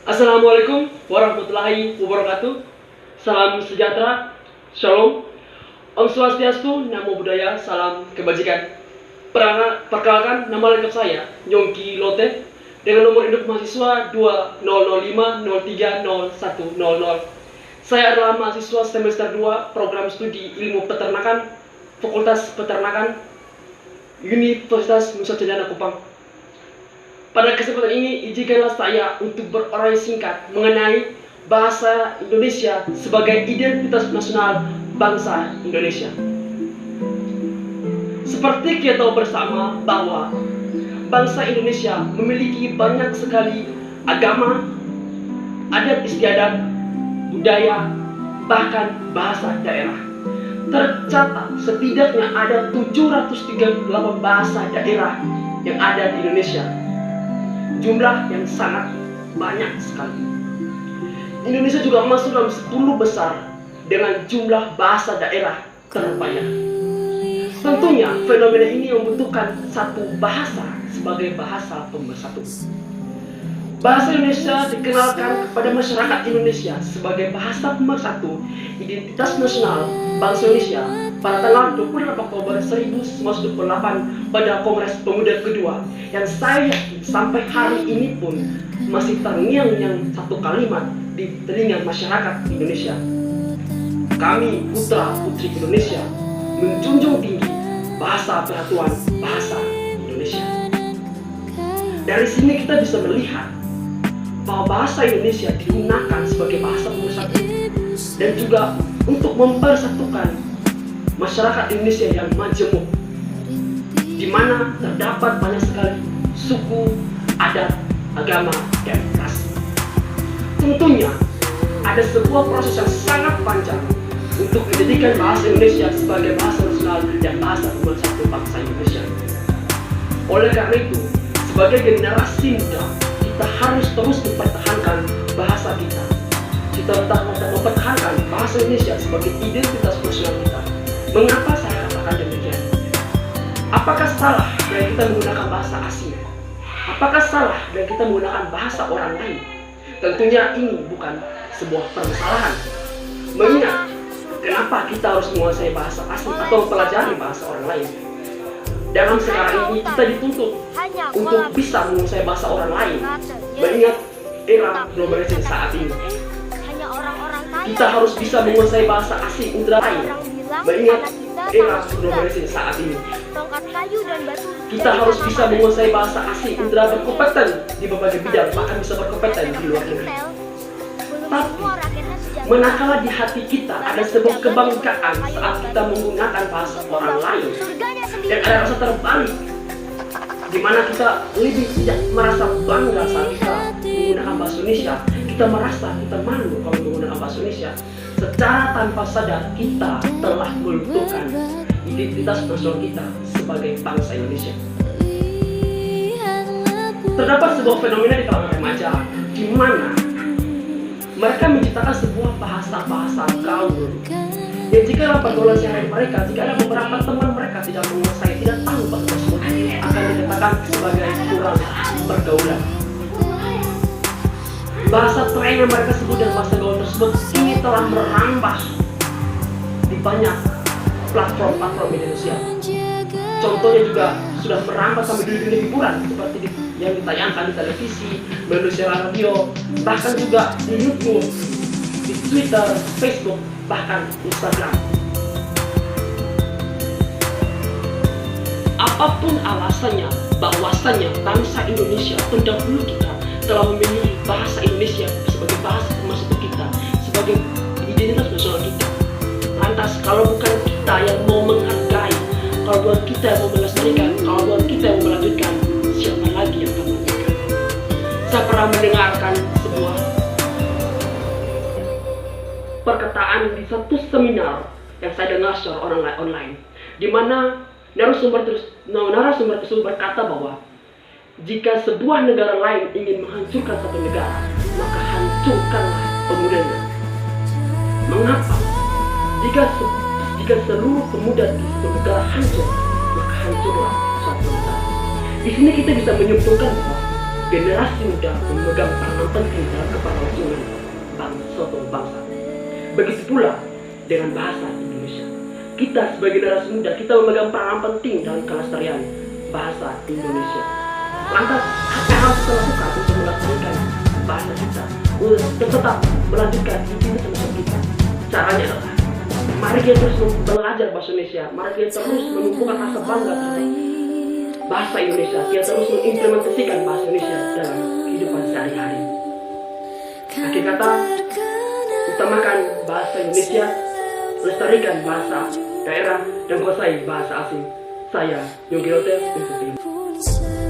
Assalamualaikum warahmatullahi wabarakatuh. Salam sejahtera, shalom, Om Swastiastu, Namo Buddhaya, salam kebajikan. Perkenalkan, nama lengkap saya Yongki Lotte dengan nomor induk mahasiswa 2005030100. Saya adalah mahasiswa semester 2 program studi ilmu peternakan Fakultas Peternakan Universitas Nusa Cendana Kupang. Pada kesempatan ini, izinkanlah saya untuk berorasi singkat mengenai bahasa Indonesia sebagai identitas nasional bangsa Indonesia. Seperti kita tahu bersama bahwa bangsa Indonesia memiliki banyak sekali agama, adat istiadat, budaya, bahkan bahasa daerah. Tercatat setidaknya ada 738 bahasa daerah yang ada di Indonesia. Jumlah yang sangat banyak sekali. Indonesia juga masuk dalam 10 besar dengan jumlah bahasa daerah terbanyak. Tentunya fenomena ini membutuhkan satu bahasa sebagai bahasa pemersatu. Bahasa Indonesia dikenalkan kepada masyarakat Indonesia sebagai bahasa pemersatu identitas nasional bangsa Indonesia pada tanggal 28 Oktober 1928 pada Kongres Pemuda kedua, yang saya yakin sampai hari ini pun masih terngiang-ngiang satu kalimat di telinga masyarakat Indonesia. Kami putra-putri Indonesia menjunjung tinggi bahasa persatuan bahasa Indonesia. Dari sini kita bisa melihat bahwa bahasa Indonesia digunakan sebagai bahasa pemersatu dan juga untuk mempersatukan masyarakat Indonesia yang majemuk, di mana terdapat banyak sekali suku, adat, agama, dan ras. Tentunya ada sebuah proses yang sangat panjang untuk menjadikan bahasa Indonesia sebagai bahasa nasional dan bahasa pemersatu bangsa Indonesia. Oleh karena itu, sebagai generasi muda, kita harus terus mempertahankan bahasa kita. Kita mempertahankan bahasa Indonesia sebagai identitas nasional kita. Mengapa saya katakan demikian? Apakah salah bila kita menggunakan bahasa asing? Apakah salah bila kita menggunakan bahasa orang lain? Tentunya ini bukan sebuah permasalahan. Mengingat kenapa kita harus menguasai bahasa asing atau mempelajari bahasa orang lain? Dalam sekarang ini kita dituntut untuk bisa menguasai bahasa orang lain. Mengingat era globalisasi saat ini, kita harus bisa menguasai bahasa asing indera lain. Mengingat era globalisasi saat ini, kita harus bisa menguasai bahasa asing indera berkompeten di berbagai bidang, bahkan bisa berkompeten di luar negeri. Tapi manakala di hati kita ada sebuah kebanggaan saat kita menggunakan bahasa orang lain, dan ada rasa terbalik, di mana kita lebih tidak merasa bangga saat kita menggunakan bahasa Indonesia, kita merasa kita malu kalau menggunakan bahasa Indonesia. Secara tanpa sadar kita telah melunturkan identitas nasional kita sebagai bangsa Indonesia. Terdapat sebuah fenomena di kalangan remaja, di mana mereka menciptakan sebuah bahasa-bahasa gaul. Dan jika dalam pergaulan sehari mereka, jika ada beberapa teman mereka tidak menguasai, tidak tahu bahasa tersebut, akan dikatakan sebagai kurang pergaulan. Bahasa tren yang mereka sebut dan bahasa gaul tersebut ini telah merambah di banyak platform media sosial. Contohnya juga sudah merambah sampai di dunia hiburan seperti yang ditayangkan di televisi, melalui siaran radio, bahkan juga di YouTube, di Twitter, Facebook, bahkan Instagram. Apapun alasannya, bahwasannya bangsa Indonesia pendahulu kita telah memilih bahasa Indonesia sebagai bahasa pemersatu kita, sebagai identitas nasional kita. Lantas kalau bukan kita yang mau menghargai, kalau bukan kita yang mau melestarikan, kalau bukan kita yang mau melanjutkan, siapa lagi yang akan melanjutkan? Saya pernah mendengarkan sebuah perkataan di satu seminar yang saya dengar secara online, di mana narasumber tersebut berkata bahwa jika sebuah negara lain ingin menghancurkan satu negara, maka hancurkanlah pemudanya. Mengapa? Jika seluruh pemuda di suatu negara hancur, maka hancurlah suatu negara. Di sini kita bisa menyimpulkan bahwa generasi muda memegang peranan penting dalam keberlangsungan suatu bangsa. Begitu pula dengan bahasa Indonesia. Kita sebagai generasi muda, kita memegang peranan penting dalam kelestarian bahasa Indonesia. Lantas, apa yang harus kita lakukan untuk melestarikan bahasa kita, untuk tetap melanjutkan rutinitas masyarakat kita? Caranya adalah, mari kita terus belajar bahasa Indonesia, mari kita terus menumbuhkan rasa bangga terhadap bahasa Indonesia, kita terus mengimplementasikan bahasa Indonesia dalam kehidupan sehari-hari. Akhir kata, utamakan bahasa Indonesia, lestarikan bahasa daerah, dan kuasai bahasa asing. Saya, Yogi Rote, untuk ini.